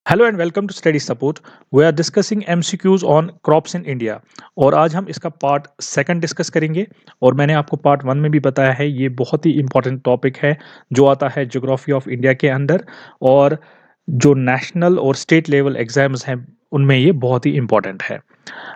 Hello and welcome to study support. We are discussing MCQs on crops in India. और आज हम इसका part second discuss करेंगे। और मैंने आपको पार्ट वन में भी बताया है, ये बहुत ही इंपॉर्टेंट टॉपिक है जो आता है ज्योग्राफी ऑफ इंडिया के अंदर। और जो नेशनल और स्टेट लेवल एग्जाम्स हैं उनमें ये बहुत ही इंपॉर्टेंट है।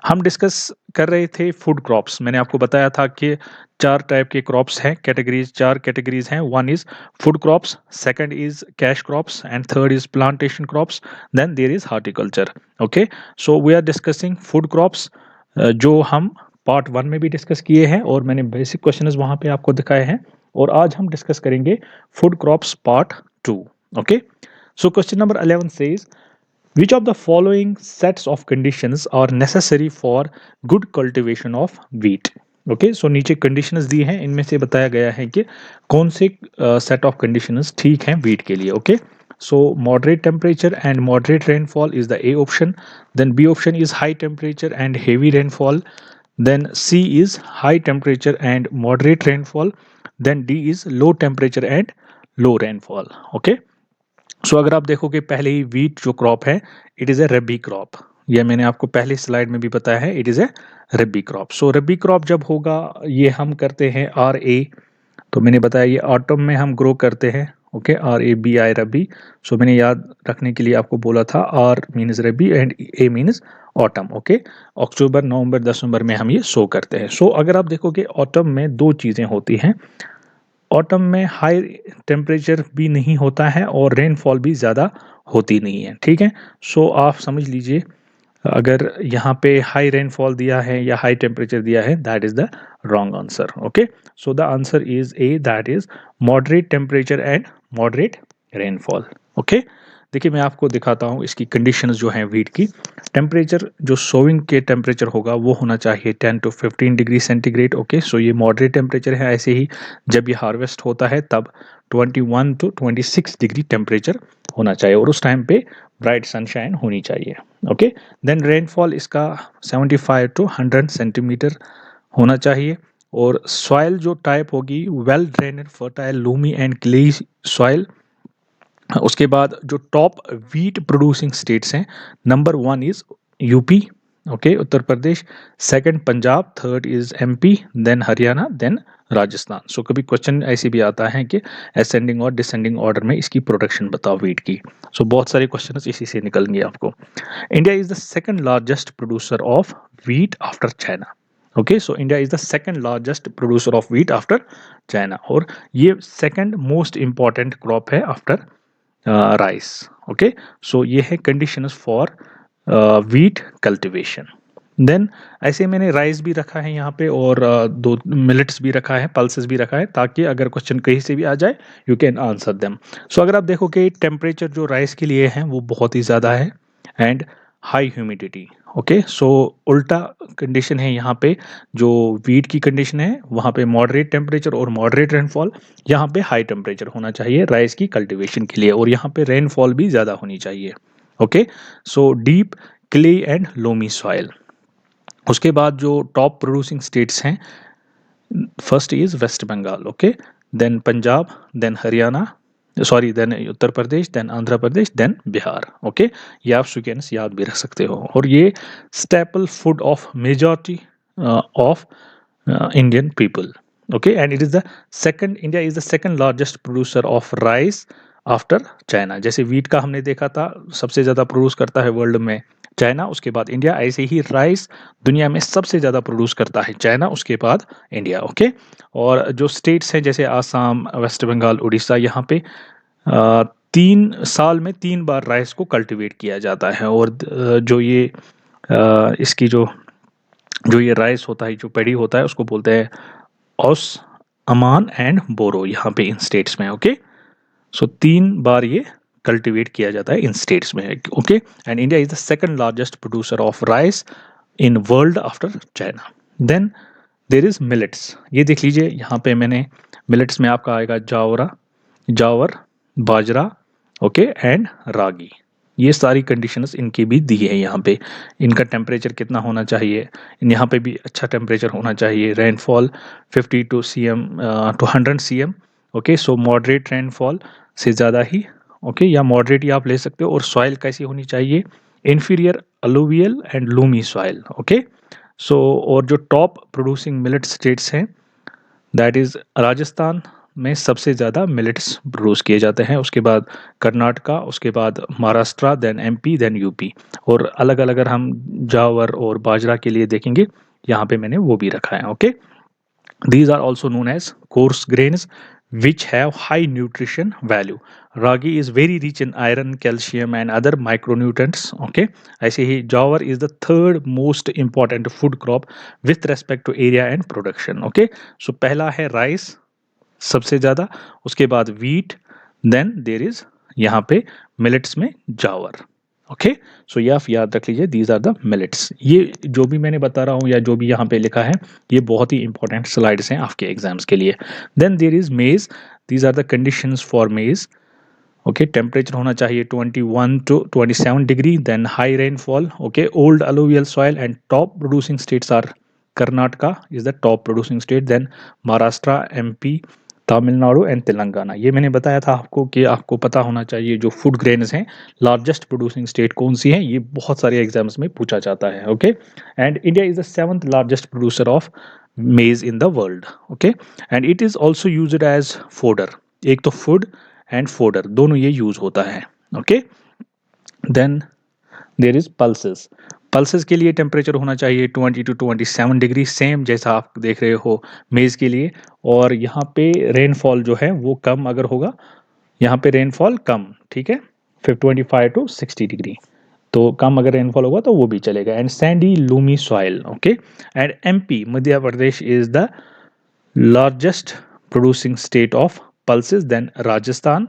हम डिस्कस कर रहे थे फूड क्रॉप्स। मैंने आपको बताया था कि चार टाइप के क्रॉप्स हैं, कैटेगरीज, चार कैटेगरीज हैं। One is food crops, second is cash crops and third is plantation crops, then there is horticulture. Okay, so we are discussing food crops, जो हम पार्ट वन में भी डिस्कस किए हैं और मैंने बेसिक क्वेश्चंस वहां पे आपको दिखाए हैं। और आज हम डिस्कस करेंगे food crops part two. Okay, so question number 11 says which of the following sets of conditions are necessary for good cultivation of wheat? Okay, so नीचे कंडीशंस दी हैं, इनमें से बताया गया है कि कौन से सेट ऑफ कंडीशंस ठीक हैं वीट के लिए। Okay, so moderate temperature and moderate rainfall is the A option, then B option is high temperature and heavy rainfall, then C is high temperature and moderate rainfall, then D is low temperature and low rainfall. Okay, सो अगर आप देखोगे पहले ही wheat जो crop है, it is a rabi crop. ये मैंने आपको पहले स्लाइड में भी बताया है, it is a rabi crop. So rabi crop जब होगा, ये हम करते हैं RA। तो मैंने बताया ये ऑटम में हम ग्रो करते हैं। ओके, RABI रबी। सो मैंने याद रखने के लिए आपको बोला था, R means rabi and A means autumn. Okay, अक्टूबर नवंबर दिसंबर में हम ये सो करते हैं। सो अगर आप देखोगे ऑटम में दो चीज़ें होती हैं। ऑटम में हाई टेम्परेचर भी नहीं होता है और रेनफॉल भी ज़्यादा होती नहीं है। ठीक है, सो आप समझ लीजिए, अगर यहाँ पे हाई रेनफॉल दिया है या हाई टेम्परेचर दिया है, that is the wrong answer. Okay, so the answer is A, that is moderate temperature and moderate rainfall. Okay, देखिए मैं आपको दिखाता हूँ इसकी कंडीशंस जो हैं वीट की। टेम्परेचर जो सोइंग के टेम्परेचर होगा वो होना चाहिए 10 to 15 degree centigrade. Okay, so ये मॉडरेट टेम्परेचर है। ऐसे ही जब ये हार्वेस्ट होता है तब 21 to 26 डिग्री टेम्परेचर होना चाहिए और उस टाइम पे ब्राइट सनशाइन होनी चाहिए। ओके, देन रेनफॉल इसका 75 to 100 सेंटीमीटर होना चाहिए। और सॉइल जो टाइप होगी, well drained, fertile, loamy and clay soil. उसके बाद जो टॉप वीट प्रोड्यूसिंग स्टेट्स हैं, number one is UP, okay, Uttar Pradesh, second Punjab, third is MP, then Haryana, then Rajasthan. So कभी क्वेश्चन ऐसे भी आता है कि असेंडिंग और डिसेंडिंग ऑर्डर में इसकी प्रोडक्शन बताओ वीट की। सो बहुत सारे क्वेश्चन इसी से निकलेंगे आपको। India is the second largest producer of wheat after China. Okay, so India is the second largest producer of wheat after China, और ये सेकंड मोस्ट इंपॉर्टेंट क्रॉप है आफ्टर राइस। ओके, सो ये है conditions for wheat cultivation. Then ऐसे मैंने rice भी रखा है यहाँ पे, और दो मिलेट्स भी रखा है, पल्सेस भी रखा है, ताकि अगर क्वेश्चन कहीं से भी आ जाए यू कैन आंसर देम। सो अगर आप देखो कि टेम्परेचर जो राइस के लिए है वो बहुत ही ज़्यादा है एंड हाई ह्यूमिडिटी। ओके, सो उल्टा कंडीशन है यहाँ पे। जो वीट की कंडीशन है वहाँ पे मॉडरेट टेम्परेचर और मॉडरेट रेनफॉल, यहाँ पे हाई टेम्परेचर होना चाहिए राइस की कल्टीवेशन के लिए, और यहाँ पे रेनफॉल भी ज़्यादा होनी चाहिए। Okay, so deep clay and loamy soil. उसके बाद जो टॉप प्रोड्यूसिंग स्टेट्स हैं, first is West Bengal, okay, then Punjab, then Haryana, sorry, then Uttar Pradesh, then Andhra Pradesh, then Bihar. Okay, ये आप स्टूडेंट्स याद भी रख सकते हो। और ये staple food of majority of Indian people. Okay, and it is the second, India is the second largest producer of rice after China. जैसे वीट का हमने देखा था, सबसे ज़्यादा प्रोड्यूस करता है वर्ल्ड में चाइना, उसके बाद इंडिया। ऐसे ही राइस दुनिया में सबसे ज़्यादा प्रोड्यूस करता है चाइना, उसके बाद इंडिया। ओके, और जो स्टेट्स हैं जैसे आसाम, वेस्ट बंगाल, उड़ीसा, यहाँ पे 3 साल में 3 बार राइस को कल्टीवेट किया जाता है। और जो ये इसकी जो जो ये राइस होता है, जो पेडी होता है, उसको बोलते हैं ओस, अमान एंड बोरो, यहाँ पे इन स्टेट्स में। ओके, सो 3 बार ये कल्टीवेट किया जाता है इन स्टेट्स में। Okay, and India is the second largest producer of rice in world after China. Then there is millets. ये देख लीजिए, यहाँ पे मैंने मिलेट्स में आपका आएगा जावर, बाजरा, ओके, एंड रागी। ये सारी कंडीशंस इनकी भी दी है यहाँ पे। इनका टेम्परेचर कितना होना चाहिए, यहाँ पे भी अच्छा टेम्परेचर होना चाहिए। Rainfall 50 to 100 cm। Okay, so moderate rainfall से ज़्यादा ही ओके, या मॉडरेट ही आप ले सकते हो। और सॉइल कैसी होनी चाहिए? Inferior alluvial and loamy soil. Okay, so और जो टॉप प्रोड्यूसिंग मिलेट स्टेट्स हैं, दैट इज़ राजस्थान में सबसे ज़्यादा मिलेट्स प्रोड्यूस किए जाते हैं, उसके बाद कर्नाटका, उसके बाद Maharashtra, then MP, then UP. और अलग अलग अगर हम जावर और बाजरा के लिए देखेंगे, यहाँ पे मैंने वो भी रखा है। Okay, these are also known as coarse grains which have high nutrition value. Ragi is very rich in iron, calcium and other micronutrients. Okay, ऐसे ही jowar is the third most important food crop with respect to area and production. Okay, so पहला है rice सबसे ज़्यादा, उसके बाद wheat, then there is यहाँ पे millets में jowar. ओके, सो ये आप याद रख लीजिए, दीज आर द मिलेट्स। ये जो भी मैंने बता रहा हूँ या जो भी यहाँ पे लिखा है, ये बहुत ही इंपॉर्टेंट स्लाइड्स हैं आपके एग्जाम्स के लिए। Then there is maize, these are the conditions for maize. Okay, temperature होना चाहिए 21 to 27 डिग्री, then high rainfall. Okay, old alluvial soil and top producing states are Karnataka is the top producing state, then Maharashtra, MP, Tamil Nadu and Telangana. ये मैंने बताया था आपको कि आपको पता होना चाहिए जो फूड ग्रेन्स हैं, लार्जेस्ट प्रोड्यूसिंग स्टेट कौन सी है, ये बहुत सारे एग्जाम्स में पूछा जाता है। Okay, and India is the 7th largest producer of maize in the world. Okay, and it is also used as fodder. एक तो फूड एंड फोडर दोनों ये यूज होता है। Okay, then there is pulses. Pulses के लिए temperature होना चाहिए 20 to 27 डिग्री, सेम जैसा आप देख रहे हो मेज़ के लिए। और यहाँ पे रेनफॉल जो है वो कम अगर होगा, यहाँ पे रेनफॉल कम, ठीक है, फिर 25 to 60 डिग्री, तो कम अगर रेनफॉल होगा तो वो भी चलेगा। And sandy loamy soil. Okay, and MP Madhya Pradesh is the largest producing state of pulses, then Rajasthan.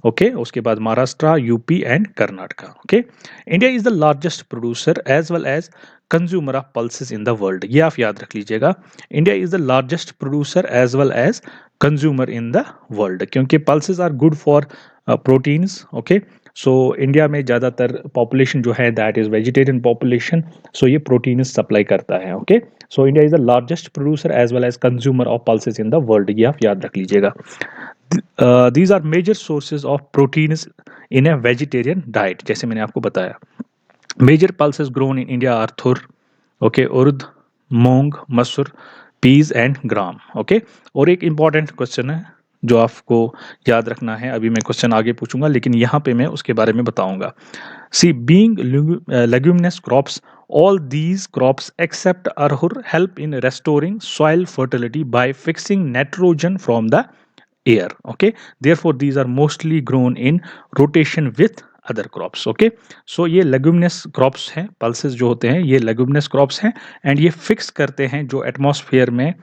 Okay, उसके बाद Maharashtra, UP and Karnataka. Okay, India is the largest producer as well as consumer of pulses in the world. ये आप याद रख लीजिएगा, India is the largest producer as well as consumer in the world, क्योंकि pulses are good for proteins. Okay, so India में ज़्यादातर population जो है that is vegetarian population, so ये प्रोटीन सप्लाई करता है। Okay, so India is the largest producer as well as consumer of pulses in the world, ये आप याद रख लीजिएगा। These are major sources of proteins in a vegetarian diet, जैसे मैंने आपको बताया। Major pulses grown in India are thur, okay, उर्द, मूंग, मसूर, पीज एंड ग्राम। ओके, और एक इम्पॉर्टेंट क्वेश्चन है जो आपको याद रखना है, अभी मैं क्वेश्चन आगे पूछूंगा लेकिन यहाँ पे मैं उसके बारे में बताऊंगा। See being leguminous crops, all these crops except arhur help in restoring soil fertility by fixing nitrogen from the air. Okay, therefore these are mostly grown in rotation with other crops. Okay, so ये leguminous crops हैं, pulses जो होते हैं ये leguminous crops हैं, and ये fix करते हैं जो एटमॉस्फेयर में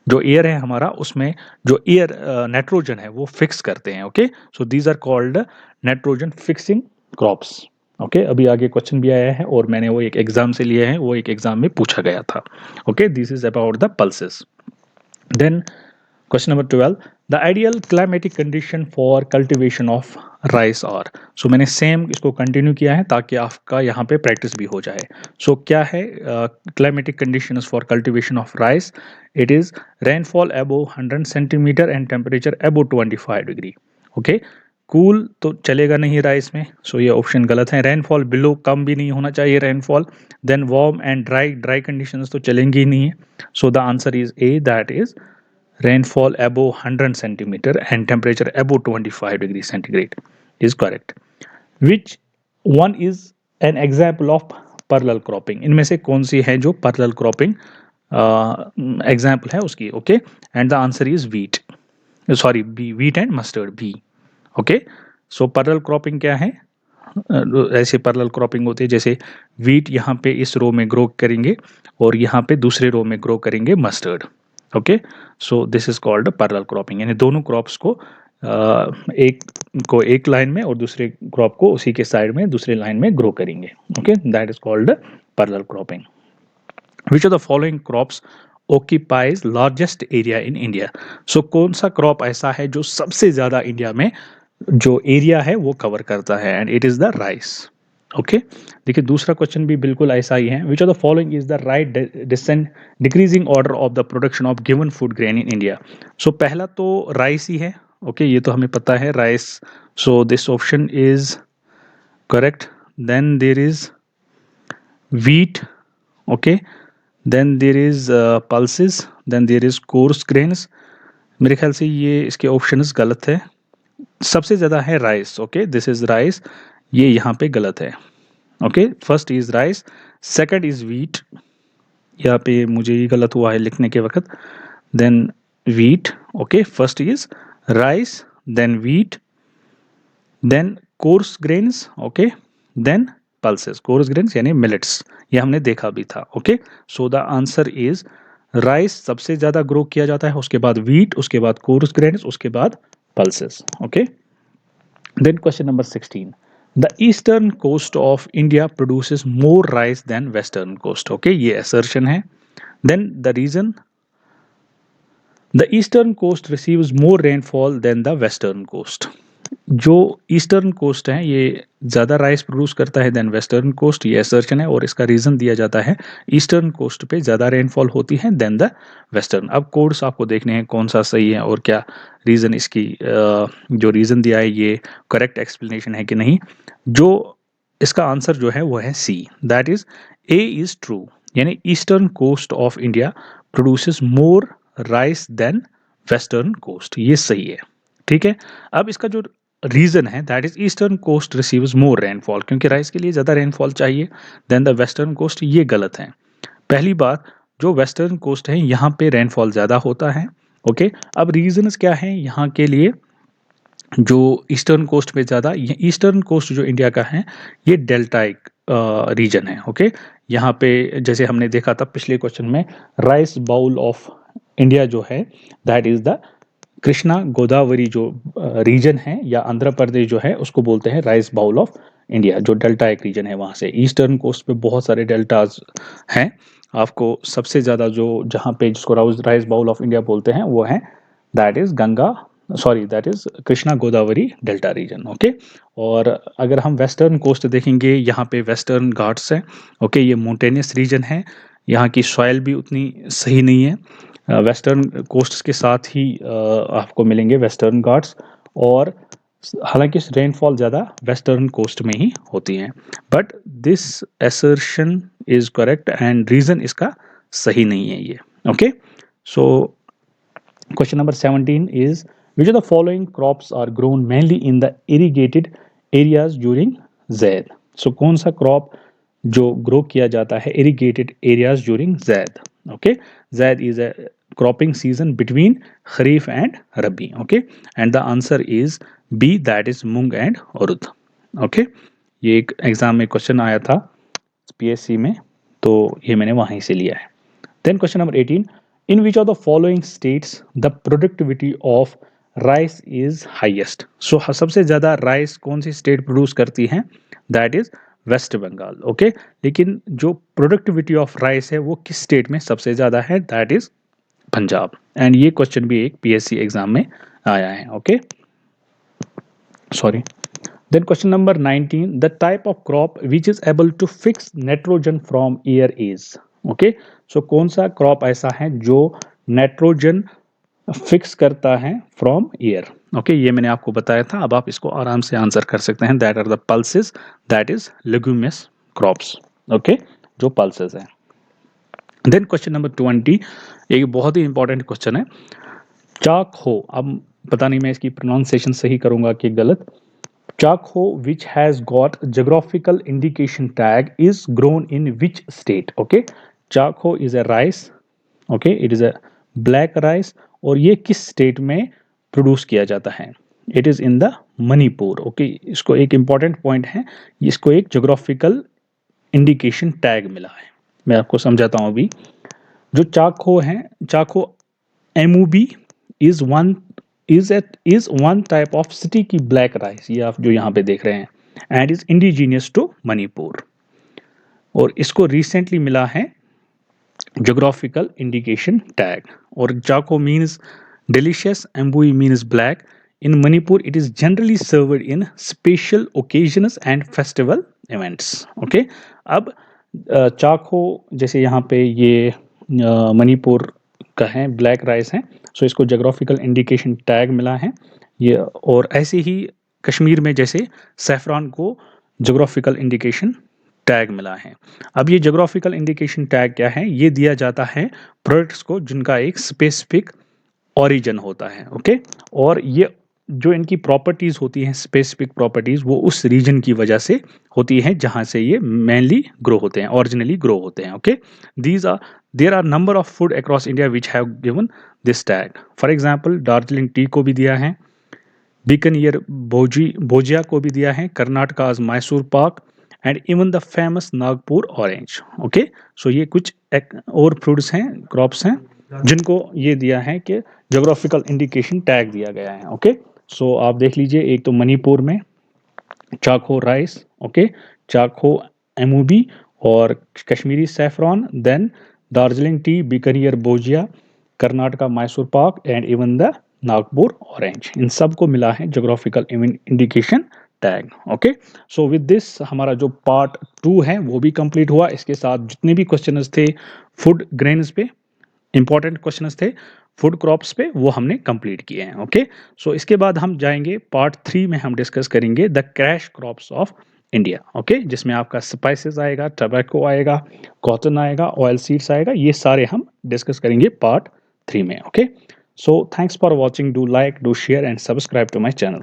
जो एयर है हमारा, उसमें जो एयर नाइट्रोजन है वो फिक्स करते हैं। Okay, so these are called nitrogen fixing crops. Okay, अभी आगे क्वेश्चन भी आया है और मैंने वो एक एग्जाम से लिए हैं, वो एक एग्जाम में पूछा गया था। Okay, this is about the pulses. Then question number 12, the ideal climatic condition for cultivation of rice are. So मैंने सेम इसको कंटिन्यू किया है ताकि आपका यहाँ पे प्रैक्टिस भी हो जाए। सो क्या है climatic conditions for cultivation of rice? It is rainfall above 100 centimetre and temperature above 25 degree. Okay, cool तो चलेगा नहीं राइस में, सो ये ऑप्शन गलत है। रेनफॉल बिलो, कम भी नहीं होना चाहिए rainfall. Then warm and dry, dry conditions तो चलेंगी ही नहीं है। So the answer is A, that is rainfall above 100 centimeter and temperature above 25 degree centigrade is correct. Which one is an example of parallel cropping? इनमें से कौन सी है जो parallel cropping एग्जाम्पल है उसकी? Okay, and the answer is wheat, sorry B, wheat and mustard, B. Okay, so parallel cropping क्या है? ऐसे पैरेलल क्रॉपिंग होती है जैसे वीट यहाँ पे इस रो में ग्रो करेंगे और यहाँ पे दूसरे रो में ग्रो करेंगे mustard. Okay, so this is called parallel cropping, यानी दोनों क्रॉप्स को एक को एक लाइन में और दूसरे क्रॉप को उसी के साइड में दूसरे लाइन में ग्रो करेंगे। Okay, that is called parallel cropping. Which of the following crops occupies largest area in India? So कौन सा क्रॉप ऐसा है जो सबसे ज्यादा इंडिया में जो एरिया है वो कवर करता है? And it is the rice. Okay, देखिए दूसरा क्वेश्चन भी बिल्कुल ऐसा ही है। Which of the following is the right decreasing order of the production of given food grain in India? So पहला तो राइस ही है, ओके, ये तो हमें पता है rice, so this option is correct. Then there is wheat, okay, then there is pulses, then there is coarse grains। मेरे ख्याल से ये इसके ऑप्शंस गलत है। सबसे ज़्यादा है rice, okay, this is rice, ये यहाँ पे गलत है। Okay, first is rice, second is wheat, यहाँ पे मुझे ये गलत हुआ है लिखने के वक्त। Then wheat, okay, first is rice, then wheat, then coarse grains, okay, then pulses. Coarse grains यानी मिलेट्स, ये हमने देखा भी था। Okay, so the answer is rice सबसे ज्यादा ग्रो किया जाता है, उसके बाद व्हीट, उसके बाद कोर्स ग्रेन्स, उसके बाद pulses. Okay, then question number 16, the eastern coast of India produces more rice than western coast. Okay, ये असर्शन है। Then the reason, the eastern coast receives more rainfall than the western coast. जो eastern coast है ये ज़्यादा rice produce करता है than western coast, ये assertion है, और इसका रीज़न दिया जाता है ईस्टर्न कोस्ट पे ज़्यादा रेनफॉल होती है देन द वेस्टर्न। अब कोड्स आपको देखने हैं कौन सा सही है और क्या रीज़न, इसकी जो रीज़न दिया है ये करेक्ट एक्सप्लेनेशन है कि नहीं। जो इसका आंसर जो है वो है C, that is a is true, यानी eastern coast of India produces more rice than western coast, ये सही है। ठीक है, अब इसका जो रीजन है that is eastern coast receives more rainfall, क्योंकि राइस के लिए ज़्यादा रेनफॉल चाहिए देन द वेस्टर्न कोस्ट, ये गलत है। पहली बात, जो वेस्टर्न कोस्ट है यहाँ पे रेनफॉल ज़्यादा होता है। ओके, अब रीजंस क्या है यहाँ के लिए जो ईस्टर्न कोस्ट पे ज़्यादा, ये ईस्टर्न कोस्ट जो इंडिया का है ये डेल्टाइक रीजन है। ओके, यहाँ पे जैसे हमने देखा था पिछले क्वेश्चन में, राइस बाउल ऑफ इंडिया जो है that is the Krishna Godavari जो रीजन है, या आंध्र प्रदेश जो है उसको बोलते हैं राइस बाउल ऑफ इंडिया, जो डेल्टा एक रीजन है वहाँ से। ईस्टर्न कोस्ट पे बहुत सारे डेल्टाज हैं, आपको सबसे ज़्यादा जो जहाँ पे जिसको राइस बाउल ऑफ इंडिया बोलते हैं वो है that is Ganga, sorry that is Krishna Godavari delta region. Okay, और अगर हम वेस्टर्न कोस्ट देखेंगे, यहाँ पे वेस्टर्न घाट्स हैं। ओके, ये माउंटेनियस रीजन है, यहाँ की सॉइल भी उतनी सही नहीं है। वेस्टर्न कोस्ट के साथ ही आपको मिलेंगे वेस्टर्न घाट्स, और हालांकि रेनफॉल ज़्यादा वेस्टर्न कोस्ट में ही होती है, but this assertion is correct and reason इसका सही नहीं है ये। Okay, so question number 17 is which of the following crops are grown mainly in the irrigated areas during zaid. So कौन सा क्रॉप जो ग्रो किया जाता है irrigated areas during zaid. Okay, zaid is a cropping season between Kharif and Rabi. Okay, and the answer is B, that is moong and उर्द। Okay, ये एक exam में क्वेश्चन आया था पीएससी में, तो ये मैंने वहीं से लिया है। Then question number 18, in which of the following states the productivity of rice is highest. So सबसे ज़्यादा राइस कौन सी स्टेट प्रोड्यूस करती है, that is West Bengal. Okay, लेकिन जो प्रोडक्टिविटी ऑफ राइस है वो किस स्टेट में सबसे ज़्यादा है, दैट इज पंजाब। एंड ये क्वेश्चन भी एक पीएससी एग्जाम में आया है। Okay, sorry. Then question number 19, the type of crop which is able to fix nitrogen from air is. Okay, so कौन सा क्रॉप ऐसा है जो नाइट्रोजन फिक्स करता है फ्रॉम एयर। ओके, ये मैंने आपको बताया था, अब आप इसको आराम से आंसर कर सकते हैं, that are the pulses, that is leguminous crops. Okay, जो पल्सेस हैं। देन क्वेश्चन नंबर 20, एक बहुत ही इंपॉर्टेंट क्वेश्चन है, चाक हो, अब पता नहीं मैं इसकी प्रोनाउंसिएशन सही करूंगा कि गलत। Chakhao which has got geographical indication tag is grown in which state. Okay, Chakhao is a rice, okay, it is a black rice, और ये किस स्टेट में प्रोड्यूस किया जाता है, it is in the Manipur. Okay, इसको एक इंपॉर्टेंट पॉइंट है, इसको एक जोग्राफिकल इंडिकेशन टैग मिला है। मैं आपको समझाता हूँ अभी। जो चाको है, Chakhao amubi is one type of sticky black rice, ये आप जो यहाँ पे देख रहे हैं, and is indigenous to Manipur, और इसको रिसेंटली मिला है जोग्राफिकल इंडिकेशन टैग। और Chakhao means delicious, amubi means black, in Manipur it is generally served in special occasions and festival events. Okay, अब चाको जैसे यहाँ पे ये मणिपुर का है, ब्लैक राइस है, सो इसको जोग्राफिकल इंडिकेशन टैग मिला है, ये और ऐसे ही कश्मीर में जैसे सैफरॉन को ज्योग्राफिकल इंडिकेशन टैग मिला है। अब ये ज्योग्राफिकल इंडिकेशन टैग क्या है? ये दिया जाता है प्रोडक्ट्स को जिनका एक स्पेसिफिक ओरिजिन होता है, ओके। और ये जो इनकी प्रॉपर्टीज होती हैं, स्पेसिफिक प्रॉपर्टीज, वो उस रीजन की वजह से होती हैं जहां से ये मेनली ग्रो होते हैं, ओरिजिनली ग्रो होते हैं, okay. These are there are number of food across India which have given this tag. For example Darjeeling tea को भी दिया है, बीकानेर भोजिया को भी दिया है, Karnataka's Mysore pak and even the famous Nagpur orange, okay. So ये कुछ और फ्रूट्स हैं, क्रॉप्स हैं जिनको ये दिया है कि ज्योग्राफिकल इंडिकेशन टैग दिया गया है, ओके। सो आप देख लीजिए, एक तो मणिपुर में चाको राइस, ओके, चाको एमूबी और Kashmiri saffron, then Darjeeling tea, Bikaner bhujia, Karnataka Mysore pak and even the Nagpur orange, इन सब को मिला है geographical indication tag, okay. So with this हमारा जो पार्ट 2 है वो भी कंप्लीट हुआ। इसके साथ जितने भी क्वेश्चंस थे फूड ग्रेन्स पे, इंपॉर्टेंट क्वेश्चंस थे फूड क्रॉप्स पे, वो हमने कंप्लीट किए हैं, ओके। सो इसके बाद हम जाएंगे पार्ट 3 में, हम डिस्कस करेंगे the crash crops of India, okay, जिसमें आपका स्पाइसेस आएगा, टबैको आएगा, कॉटन आएगा, ऑयल सीड्स आएगा, ये सारे हम डिस्कस करेंगे पार्ट 3 में, okay. So thanks for watching, do like, do share and subscribe to my channel.